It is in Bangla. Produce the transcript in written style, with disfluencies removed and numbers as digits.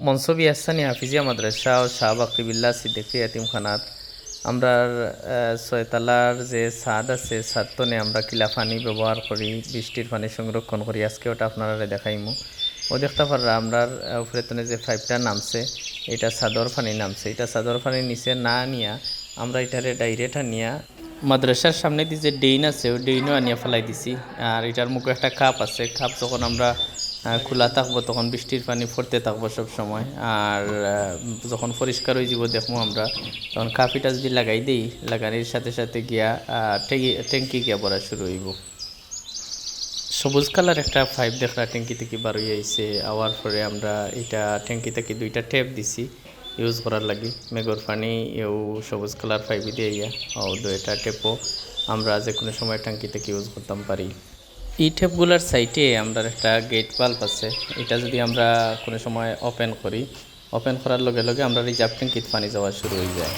মনসবি আহসানি হাফিজিয়া মাদ্রাসা ও শাহ বাকরিবিল্লাহ সিদ্দিকী এতিমখানাত আমরার ছয়তলার যে ছাদ আছে ছাদতনে আমরা কিলা পানি ব্যবহার করি, বৃষ্টির পানি সংরক্ষণ করি। আজকে ওটা আপনারা দেখাইমু। ও দেখতে পাররা আমরার উপরেতনে যে পাইপটা নামছে এটা ছাদর পানি নামছে। এটা ছাদর পানির নিচে না নিয়া আমরা এটারে ডাইরেক্ট আনিয়া মাদ্রাসার সামনে দিয়ে যে ডেইন আছে ওই ডেইনও আনিয়া ফেলাই দিছি। আর এটার মুখে একটা কাপ আছে, কাপ যখন আমরা খোলা থাকবো তখন বৃষ্টির পানি পড়তে থাকবো সব সময়। আর যখন পরিষ্কার হয়ে যাব দেখবো আমরা, তখন কাপিটা যদি লাগাই দিই, লাগানোর সাথে সাথে গিয়া ট্যাঙ্কি গিয়া ভরা শুরু হইব। সবুজ কালার একটা পাইপ দেখরা ট্যাঙ্কি থেকে বার হয়ে আইছে। আওয়ার পরে আমরা এটা ট্যাঙ্কি থেকে দুইটা ট্যাপ দিছি ইউজ করার লাগি। মেঘর পানি এও সবুজ কালার পাইপ দিয়ে ইয়া ও দুইটা ট্যাপও আমরা যে কোনো সময় ট্যাঙ্কি থেকে ইউজ করতাম পারি। এই ট্যাপগুলার সাইডে আমরা একটা গেট বাল্ব আছে। এটা যদি আমরা কোনো সময় ওপেন করি, ওপেন করার লগে লগে আমরা রিজার্ভ ট্যাঙ্কিতে পানি যাওয়া শুরু হয়ে যায়।